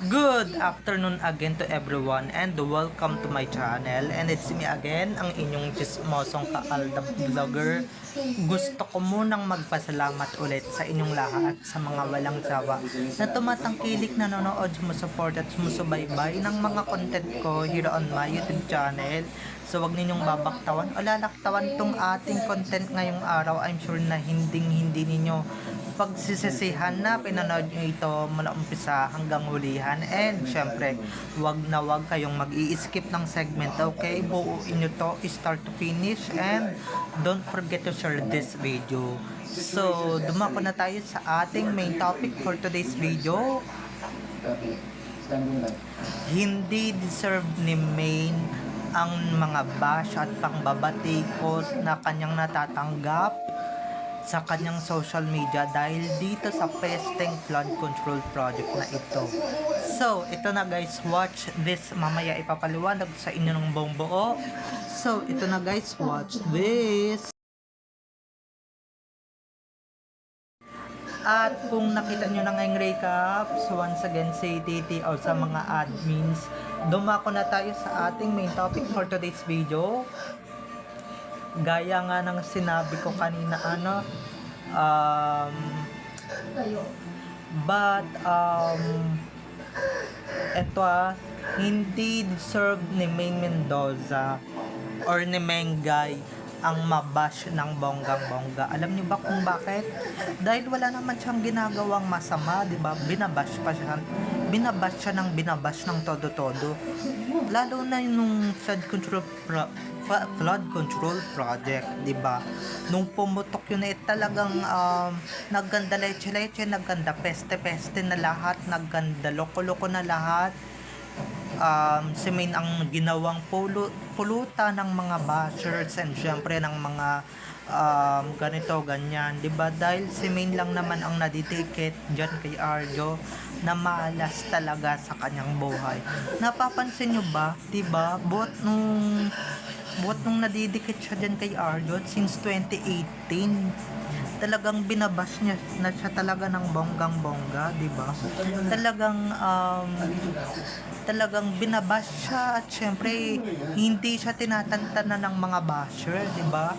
Good afternoon again to everyone and welcome to my channel, and it's me again, ang inyong chismosong kaaldab vlogger. Gusto ko munang magpasalamat ulit sa inyong lahat sa mga walang sawa na tumatangkilik, nanonood, sumusupport at sumusubaybay ng mga content ko here on my YouTube channel. So wag ninyong babaktawan o lalaktawan tong ating content ngayong araw. I'm sure na hindi ninyo pagsisisihan na pinanood nyo ito mula umpisa hanggang hulihan, and syempre wag na wag kayong mag-i-skip ng segment, okay? Buuin nyo to start to finish, and don't forget to share this video. So dumako na tayo sa ating main topic for today's video. Hindi deserve ni Maine ang mga bash at pangbabatikos na kanyang natatanggap sa kanyang social media dahil dito sa pesteng flood control project na ito. So, ito na guys, watch this. Mamaya ipapaliwanag sa inyo ng buong buo. So, ito na guys, watch this. At kung nakita nyo na ngayong recap, so once again, say TT o sa mga admins, dumako na tayo sa ating main topic for today's video. Gaya nga ng sinabi ko kanina, hindi deserve ni Maine Mendoza or ni Mengay ang mabash ng bonggang-bongga. Alam niyo ba kung bakit? Dahil wala naman siyang ginagawang masama, 'di ba? Binabash siya ng todo-todo. Lalo na nung flood control project, 'di ba? Nung pumutok yun, talagang nagganda leche-leche, nagganda peste-peste na lahat, nagganda loko-loko na lahat. Si Maine ang ginawang pulutan ng mga bashers and syempre ng mga ganito, ganyan, 'di ba? Dahil si Maine lang naman ang nadidikit diyan kay Arjo na malas talaga sa kanyang buhay. Napapansin nyo ba, 'di ba? Buot nung nadidikit siya diyan kay Arjo since 2018, talagang binabash niya na siya talaga ng bonggang-bongga, 'di ba? Talagang binabash siya, at syempre hindi siya tinatantanan ng mga basher, 'di ba?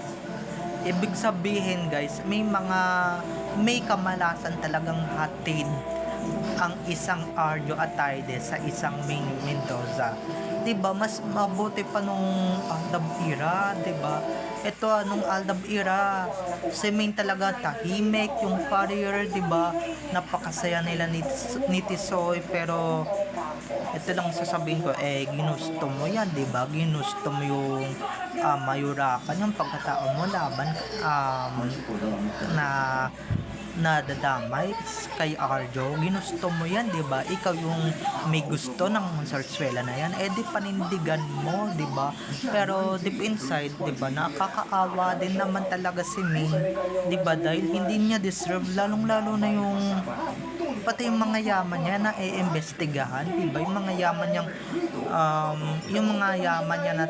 Ibig sabihin guys, may kamalasan talagang hatid ang isang Arjo Atayde sa isang Maine Mendoza. 'Di ba? Mas mabuti pa nung Aldab era, 'di ba? Ito nung Aldab era, si Maine talaga tahimik yung career, 'di ba? Napakasaya nila ni Tisoy, pero ito lang sasabihin ko, ginusto mo yan, 'di ba? Ginusto mo yung mayurakan, yung pagkatao mo laban na nadadamay kay Arjo. Ginusto mo yan, 'di ba? Ikaw yung may gusto ng sarsuela na yan, di panindigan mo, 'di ba? Pero deep inside, 'di ba, nakakaawa din naman talaga si Maine, 'di ba? Dahil hindi niya deserve, lalong-lalo na yung pati yung mga yaman niya na iimbestigahan, 'di ba? Yung mga yaman niya na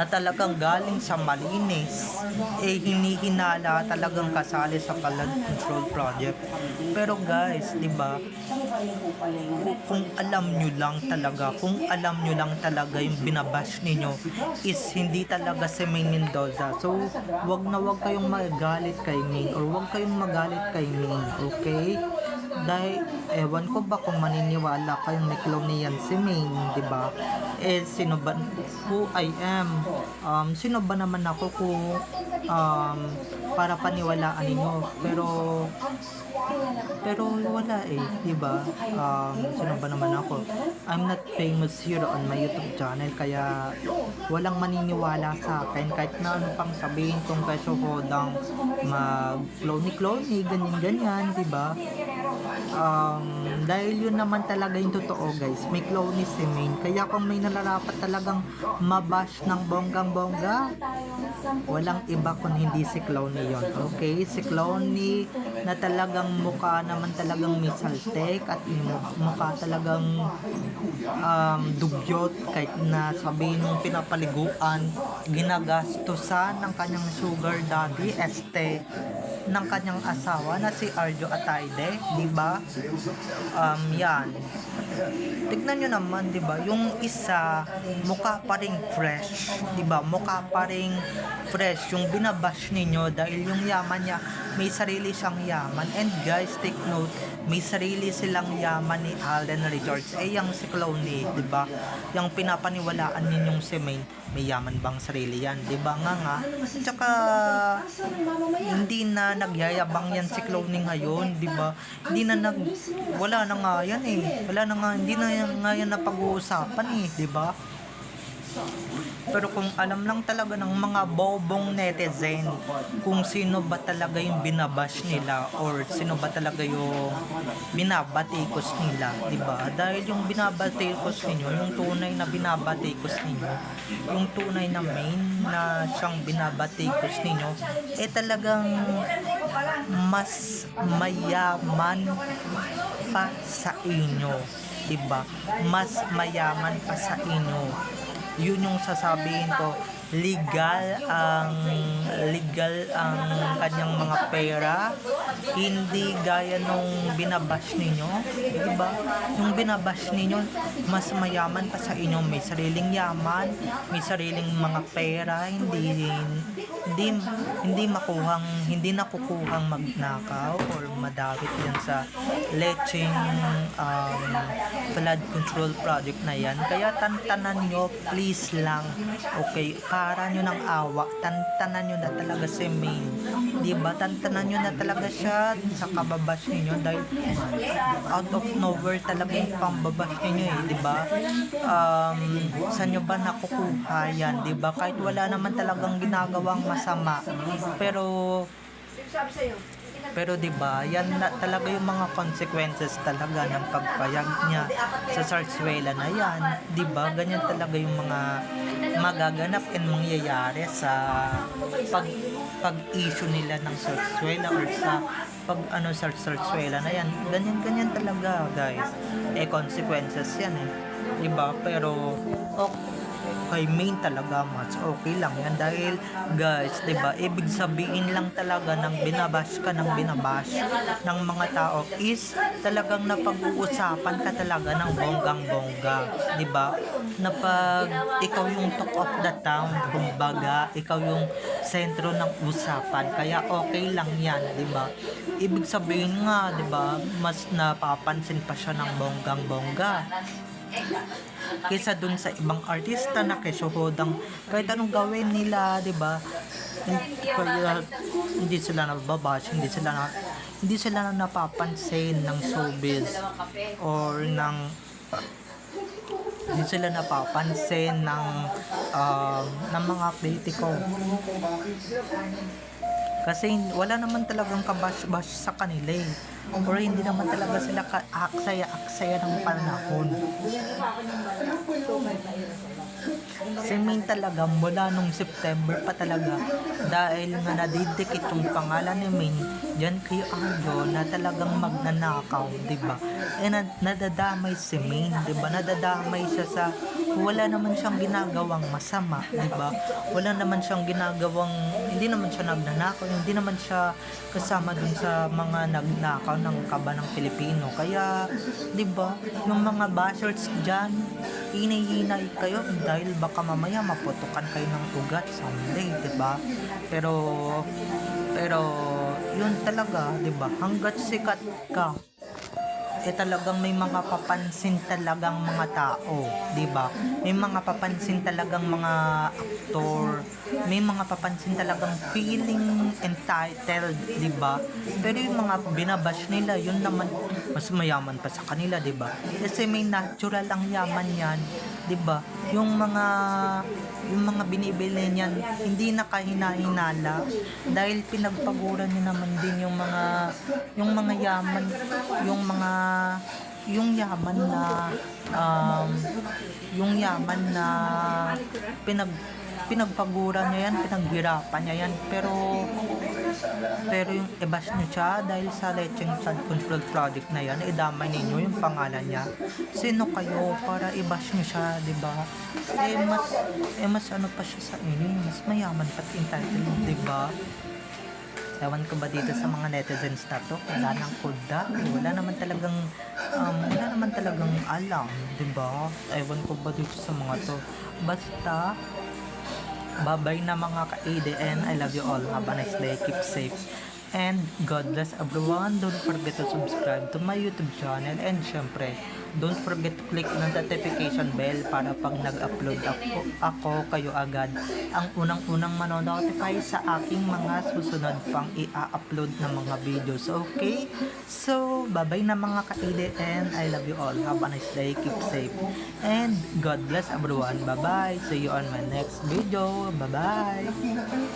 talagang galing sa malinis, hinihinala, talagang kasali sa flood control project. Pero guys, 'di ba? Kung alam nyo lang talaga yung binabash ninyo is hindi talaga si Maine Mendoza. So, wag na wag kayong magalit kay Maine, or wag kayong magalit kay Maine, okay? Dahil ewan ko ba kung maniniwala kayong may clone yan si Maine, 'di ba? Sino ba who I am? Sino ba naman ako kung para paniwalaan ninyo? Pero wala, 'di ba? Sino ba naman ako? I'm not famous here on my YouTube channel, kaya walang maniniwala sa akin kahit na ano pang sabihin kung kaso hodang mag clone ganyan, 'di ba? Dahil yun naman talaga yung totoo guys, may clowny si Main. Kaya kung may nalarapat talagang mabash ng bonggang-bongga, walang iba kung hindi si Clowny yon. Okay, si Clowny na talagang mukha naman talagang misaltek at mukha talagang dugyot, kahit na sabihin mong pinapaliguan, ginagastusan ng kanyang sugar daddy, ng kanyang asawa na si Arjo Ataide, di ba? Yan. Tignan nyo naman, di ba? Yung isa, mukha pa ring fresh, di ba? Mukha pa ring fresh yung binabash ninyo dahil yung yaman niya, may sarili siyang yaman. And guys, take note, may sarili silang yaman ni Alden Richards. Yung si Clowny, di ba? Yung pinapaniwalaan ninyong si Main, may yaman bang sarili yan, di ba nga? Tsaka hindi na nagyayabang yan si Clowny ngayon, di ba? Hindi na wala na nga yan eh. Wala na nga, hindi na nga yan na pag-uusapan eh, di ba? Pero kung alam lang talaga ng mga bobong netizen kung sino ba talaga yung binabash nila or sino ba talaga yung binabatikos nila, di ba? Dahil yung binabatikos ninyo, yung tunay na binabatikos ninyo, yung tunay na Main na siyang binabatikos ninyo, talagang mas mayaman pa sa inyo, di ba? Mas mayaman pa sa inyo. Yun yung sasabihin ko, legal ang kanyang mga pera, hindi gaya nung binabash ninyo, di ba? Yung binabash ninyo, mas mayaman pa sa inyo, may sariling yaman, may sariling mga pera, hindi nakukuhang magnakaw or madawit yan sa lecheng flood control project na yan. Kaya tantanan nyo, please lang, okay, para nyo ng awa, tantanan nyo na talaga si Main, diba? Tantanan nyo na talaga siya sa kababash ninyo dahil out of nowhere talaga yung pambabash ninyo eh, diba? Saan nyo ba nakukuha yan, diba? Kahit wala naman talagang ginagawang masama, pero 'di ba, yan na talaga yung mga consequences talaga ng pagpayag niya sa Zarzuela na yan, 'di ba? Ganyan talaga yung mga magaganap and mangyayari sa pag-issue nila ng Zarzuela or sa sa Zarzuela na yan. Ganyan talaga, guys. Consequences yan eh. 'Di ba? Pero kay Main talaga mas okay lang yan dahil guys, 'di ba, ibig sabihin lang talaga ng binabash ka ng binabash ng mga tao is talagang napag-uusapan ka talaga ng bonggang-bongga, 'di ba? Na pag ikaw yung talk of the town, kumbaga ikaw yung sentro ng usapan, kaya okay lang yan, 'di ba? Ibig sabihin nga, 'di ba, mas napapansin pa siya ng bonggang-bongga kaysa dun sa ibang artista na kesyuhodang kahit anong gawin nila, 'di ba? Kaya hindi sila nababash, hindi sila napapansin ng showbiz or hindi sila napapansin ng mga kritiko. Kasi wala naman talagang kabash-bash sa kanila eh. Or hindi naman talaga sila aksaya ng panahon. Si Main talaga mula nung September pa talaga, dahil nga nadidikit yung pangalan ni Main dyan kay Arjo na talagang magnanakaw, diba? Nadadamay si Main, diba? Nadadamay siya sa wala naman siyang ginagawang masama, diba? Wala naman siyang hindi naman siya nagnanakaw, hindi naman siya kasama dun sa mga nagnakaw ng kaba ng Pilipino. Kaya, diba, yung mga bashers dyan, hinay-hinay kayo dahil baka mamaya maputukan kayo ng ugat someday, diba? Pero yun talaga, diba? Hanggat sikat ka, talagang may mga papansin talagang mga tao, 'di ba? May mga papansin talagang mga aktor, may mga papansin talagang feeling entitled, 'di ba? Pero yung mga binabash nila, yun naman mas mayaman pa sa kanila, 'di ba? Kasi may natural ang yaman 'yan, 'di ba? Yung mga binibili niyan hindi na kahina-hinala dahil pinagpaguran niyo naman din yung mga yaman, yung yaman na um, yung yaman na pinagpaguran niya yan, pinaghirapan niya yan, pero yung i-bash niyo siya dahil sa Lecheng Flood Control Project na yan, idamay ninyo yung pangalan niya. Sino kayo para i-bash niyo siya, di ba? Mas ano pa siya sa inyo, mas mayaman pa entitled, di ba? Ewan ko ba dito sa mga netizens na to, wala nang kuda, wala naman talagang alam, di ba? Ewan ko ba dito sa mga to. Basta, babay na mga ka-ADN. I love you all. Have a nice day. Keep safe. And God bless everyone. Don't forget to subscribe to my YouTube channel. And syempre, don't forget to click the notification bell para pag nag-upload ako kayo agad ang unang-unang manonotify sa aking mga susunod pang i-upload na mga videos. Okay? So, bye-bye na mga ka-ADN. I love you all. Have a nice day. Keep safe. And God bless everyone. Bye-bye. See you on my next video. Bye-bye.